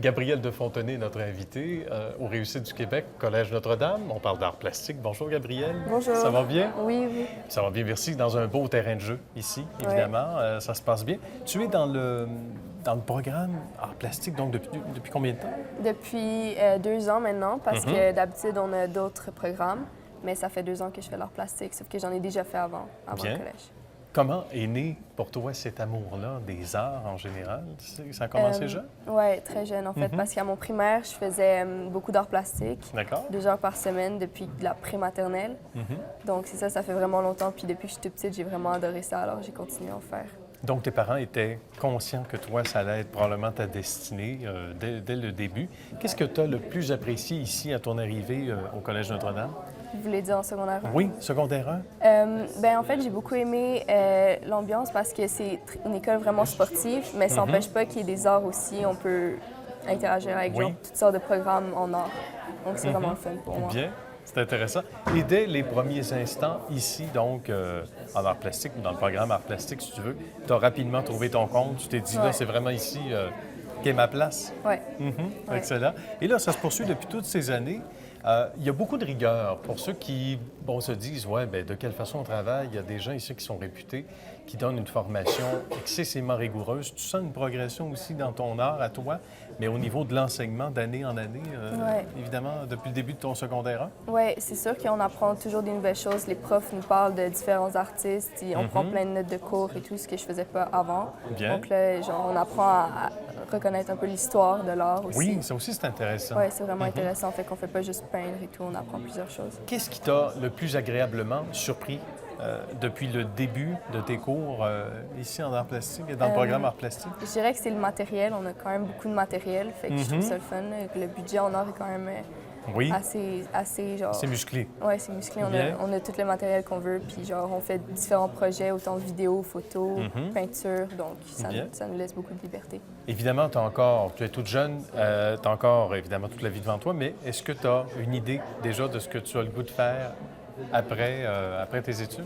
Gabrielle de Fontenay, notre invitée au Réussite du Québec, Collège Notre-Dame. On parle d'art plastique. Bonjour Gabrielle. Bonjour. Ça va bien? Oui, oui. Ça va bien, merci. Dans un beau terrain de jeu ici, évidemment. Ça se passe bien. Tu es dans le programme art plastique, donc depuis combien de temps? Depuis 2 ans maintenant, parce que d'habitude, on a d'autres programmes, mais ça fait 2 ans que je fais l'art plastique, sauf que j'en ai déjà fait avant Bien. le collège. Comment est né pour toi cet amour-là des arts en général? Ça a commencé jeune? Oui, très jeune en fait, parce qu'à mon primaire, je faisais beaucoup d'art plastique, D'accord. 2 heures par semaine depuis la prématernelle. Donc c'est ça, ça fait vraiment longtemps. Puis depuis que je suis toute petite, j'ai vraiment adoré ça, alors j'ai continué à en faire. Donc, tes parents étaient conscients que toi, ça allait être probablement ta destinée dès le début. Qu'est-ce que tu as le plus apprécié ici à ton arrivée au Collège Notre-Dame? Vous voulez dire en secondaire 1? Oui, secondaire 1. En fait, j'ai beaucoup aimé l'ambiance parce que c'est une école vraiment sportive, mais ça n'empêche pas qu'il y ait des arts aussi. On peut interagir avec genre, toutes sortes de programmes en art. Donc, c'est vraiment le fun pour moi. Bien, c'est intéressant. Et dès les premiers instants ici, donc, en art plastique, dans le programme art plastique, si tu veux, tu as rapidement trouvé ton compte. Tu t'es dit, là, Ouais. c'est vraiment ici qu'est ma place. Oui. Ouais. Excellent. Et là, ça se poursuit depuis toutes ces années. Il y a beaucoup de rigueur pour ceux qui se disent, ouais, bien, de quelle façon on travaille. Il y a des gens ici qui sont réputés, qui donnent une formation excessivement rigoureuse. Tu sens une progression aussi dans ton art à toi, mais au niveau de l'enseignement d'année en année, évidemment, depuis le début de ton secondaire 1? Oui, c'est sûr qu'on apprend toujours des nouvelles choses. Les profs nous parlent de différents artistes. On prend plein de notes de cours et tout, ce que je faisais pas avant. Bien. Donc là, genre, on apprend à reconnaître un peu l'histoire de l'art aussi. Oui, ça aussi, c'est intéressant. Oui, c'est vraiment intéressant. Fait qu'on fait pas juste peindre et tout, on apprend plusieurs choses. Qu'est-ce qui t'a le plus agréablement surpris depuis le début de tes cours ici en art plastique et dans le programme art plastique? Je dirais que c'est le matériel. On a quand même beaucoup de matériel. Fait que je trouve ça le fun. Le budget en art est quand même Oui, assez genre... c'est musclé. Oui, c'est musclé. Bien. On a tout le matériel qu'on veut. Puis genre, on fait différents projets, autant vidéo, photo, peinture. Donc, Bien. ça nous laisse beaucoup de liberté. Évidemment, tu es toute jeune, tu as encore évidemment toute la vie devant toi, mais est-ce que tu as une idée déjà de ce que tu as le goût de faire après tes études?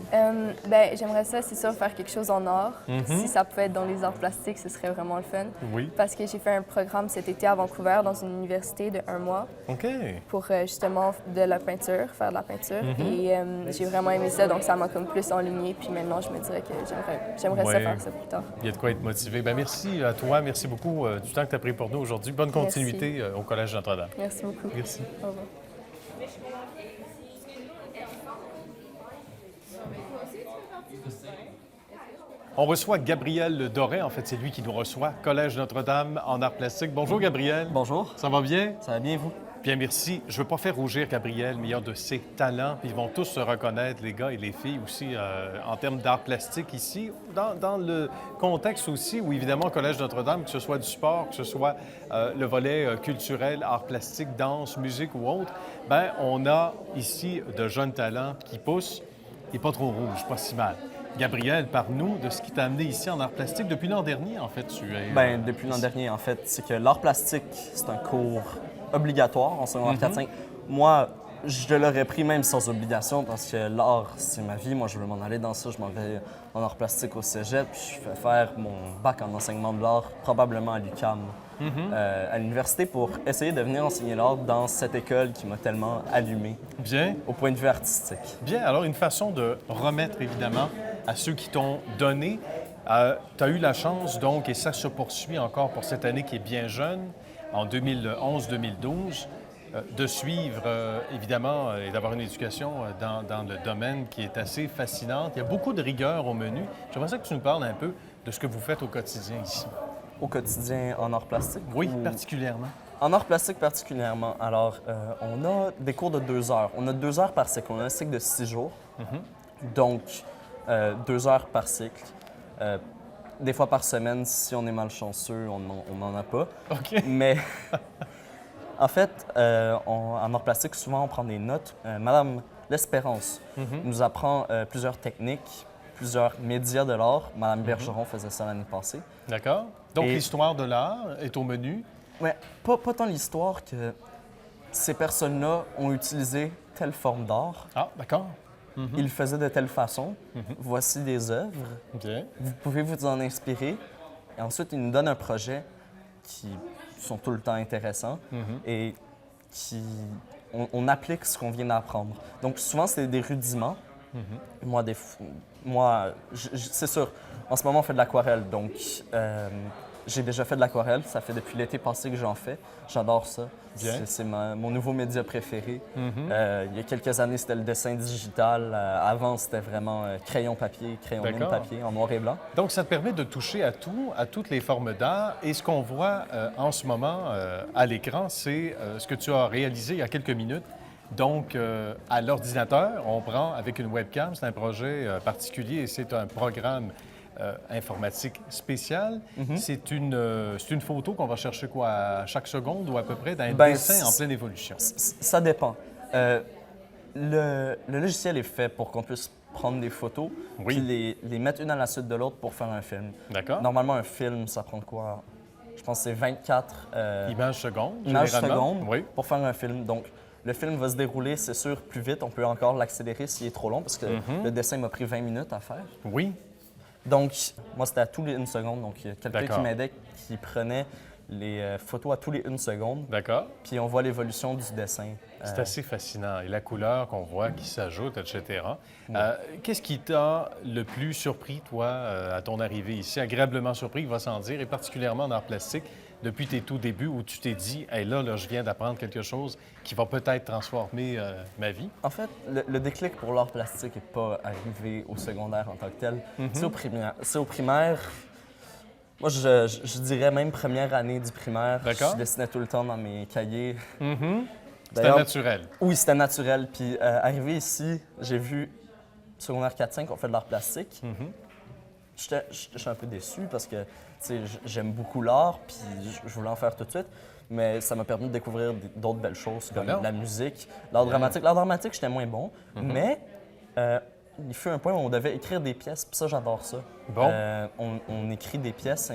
J'aimerais ça, c'est sûr, faire quelque chose en art. Si ça pouvait être dans les arts plastiques, ce serait vraiment le fun. Oui. Parce que j'ai fait un programme cet été à Vancouver dans une université de 1 mois OK. pour justement de la peinture, faire de la peinture. Et j'ai vraiment aimé ça, donc ça m'a comme plus enligné. Puis maintenant, je me dirais que j'aimerais ça Ouais. faire ça plus tard. Il y a de quoi être motivé. Bien, merci à toi. Merci beaucoup du temps que tu as pris pour nous aujourd'hui. Bonne continuité au Collège Notre-Dame. Merci beaucoup. Merci. Au revoir. On reçoit Gabriel Doré. En fait, c'est lui qui nous reçoit. Collège Notre-Dame en art plastique. Bonjour, Gabriel. Bonjour, Ça va bien? ça va bien vous? Bien, merci. Je ne veux pas faire rougir Gabriel, mais il y a de ses talents. Puis ils vont tous se reconnaître, les gars et les filles aussi, en termes d'art plastique ici. Dans le contexte aussi où, évidemment, au Collège Notre-Dame, que ce soit du sport, que ce soit le volet culturel, art plastique, danse, musique ou autre, bien, on a ici de jeunes talents qui poussent. Et pas trop rouge, pas si mal. Gabriel, parle-nous de ce qui t'a amené ici en art plastique. Depuis l'an dernier, en fait, tu es... Bien, depuis l'an dernier, en fait, c'est que l'art plastique, c'est un cours obligatoire en secondaire 4-5. Moi, je l'aurais pris même sans obligation parce que l'art, c'est ma vie. Moi, je veux m'en aller dans ça. Je m'en vais en art plastique au cégep. Puis je vais faire mon bac en enseignement de l'art, probablement à l'UQAM, à l'université, pour essayer de venir enseigner l'art dans cette école qui m'a tellement allumé Bien. au point de vue artistique. Bien, alors une façon de remettre évidemment à ceux qui t'ont donné. Tu as eu la chance donc, et ça se poursuit encore pour cette année qui est bien jeune, en 2011-2012, de suivre évidemment et d'avoir une éducation dans le domaine qui est assez fascinante. Il y a beaucoup de rigueur au menu. J'aimerais ça que tu nous parles un peu de ce que vous faites au quotidien ici. Au quotidien en art plastique? Oui, ou- particulièrement. En art plastique particulièrement, alors, on a des cours de 2 heures. On a 2 heures par cycle. On a un cycle de 6 jours. Donc, 2 heures par cycle. Des fois par semaine, si on est malchanceux, on n'en a pas. OK. Mais en fait, en art plastique, souvent, on prend des notes. Madame L'Espérance nous apprend plusieurs techniques, plusieurs médias de l'art. Madame Bergeron faisait ça l'année passée. D'accord. Donc, Et- l'histoire de l'art est au menu. Ouais, pas tant l'histoire que ces personnes-là ont utilisé telle forme d'art, Ah, d'accord. ils le faisaient de telle façon, voici des œuvres, Bien. vous pouvez vous en inspirer. Et ensuite, ils nous donnent un projet qui sont tout le temps intéressants et on applique ce qu'on vient d'apprendre. Donc souvent, c'est des rudiments. Moi, c'est sûr, en ce moment, on fait de l'aquarelle, donc j'ai déjà fait de l'aquarelle. Ça fait depuis l'été passé que j'en fais. J'adore ça. C'est mon nouveau média préféré. Il y a quelques années, c'était le dessin digital. Avant, c'était vraiment crayon mine papier en noir et blanc. Donc, ça te permet de toucher à tout, à toutes les formes d'art. Et ce qu'on voit en ce moment à l'écran, c'est ce que tu as réalisé il y a quelques minutes. Donc, à l'ordinateur, on prend avec une webcam. C'est un projet particulier et c'est un programme informatique spécial. C'est une photo qu'on va chercher quoi, à chaque seconde ou à peu près d'un dessin en pleine évolution. Ça dépend. Le logiciel est fait pour qu'on puisse prendre des photos puis les mettre une à la suite de l'autre pour faire un film. D'accord. Normalement, un film, ça prend quoi? Je pense que c'est 24 images secondes, secondes oui. pour faire un film. Donc, le film va se dérouler, c'est sûr, plus vite. On peut encore l'accélérer s'il est trop long parce que le dessin m'a pris 20 minutes à faire. Oui. Donc, moi, c'était à tous les 1 seconde. Donc, il y a quelqu'un D'accord. qui m'aidait, qui prenait les photos à tous les 1 seconde. D'accord. Puis on voit l'évolution du dessin. C'est assez fascinant. Et la couleur qu'on voit qui s'ajoute, etc. Qu'est-ce qui t'a le plus surpris, toi, à ton arrivée ici? Agréablement surpris, il va sans dire, et particulièrement en art plastique, depuis tes tout débuts où tu t'es dit, hey, là, je viens d'apprendre quelque chose qui va peut-être transformer ma vie? En fait, le déclic pour l'art plastique n'est pas arrivé au secondaire en tant que tel. C'est au primaire. Moi, je dirais même première année du primaire. D'accord. Je dessinais tout le temps dans mes cahiers. C'était naturel. Oui, c'était naturel. Puis arrivé ici, j'ai vu secondaire 4-5, on fait de l'art plastique. J'étais un peu déçu parce que j'aime beaucoup l'art, puis je voulais en faire tout de suite. Mais ça m'a permis de découvrir d'autres belles choses comme la musique, l'art dramatique. L'art dramatique, j'étais moins bon, mais il fut un point où on devait écrire des pièces, puis ça, j'adore ça. Bon. On écrit des pièces,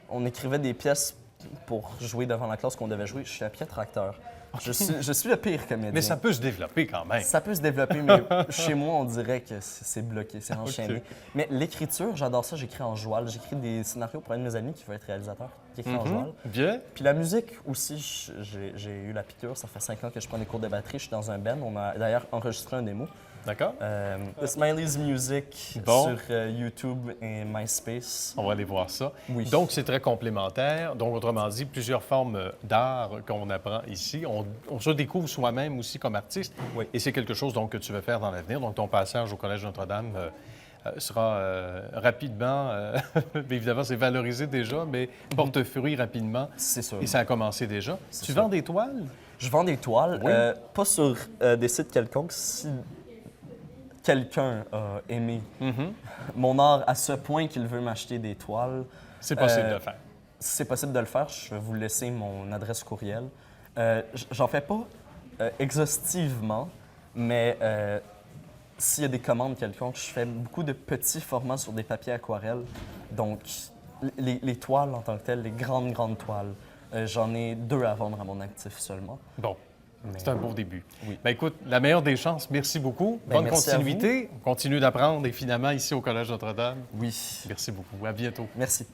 on écrivait des pièces pour jouer devant la classe qu'on devait jouer. Je suis un piètre acteur. Je suis le pire comédien. Mais ça peut se développer quand même. Ça peut se développer, mais chez moi, on dirait que c'est bloqué, c'est enchaîné. Mais l'écriture, j'adore ça. J'écris en joual. J'écris des scénarios pour un de mes amis qui veut être réalisateur, qui écrit en joual. Bien. Puis la musique aussi, j'ai eu la piqûre. Ça fait 5 ans que je prends des cours de batterie. Je suis dans un band. On a d'ailleurs enregistré un démo. D'accord. The Smiley's Music Bon. sur YouTube et MySpace. On va aller voir ça. Oui. Donc, c'est très complémentaire. Donc, autrement dit, plusieurs formes d'art qu'on apprend ici. On se découvre soi-même aussi comme artiste. Oui. Et c'est quelque chose donc, que tu veux faire dans l'avenir. Donc, ton passage au Collège Notre-Dame sera rapidement, évidemment, c'est valorisé déjà, mais porte fruit rapidement. C'est sûr. Et ça a commencé déjà. Tu sûr. vends des toiles? Je vends des toiles, Oui. pas sur des sites quelconques. Si quelqu'un a aimé mon art à ce point qu'il veut m'acheter des toiles, C'est possible de le faire. si c'est possible de le faire, je vais vous laisser mon adresse courriel. J'en fais pas exhaustivement, mais s'il y a des commandes quelconques, je fais beaucoup de petits formats sur des papiers aquarelles. Donc, les toiles en tant que telles, les grandes toiles, j'en ai 2 à vendre à mon actif seulement. Bon. C'est un beau début. Oui. Bien, écoute, la meilleure des chances. Merci beaucoup. Bonne merci à continuité. On continue d'apprendre, et finalement, ici au Collège Notre-Dame. Oui. Merci beaucoup. À bientôt. Merci.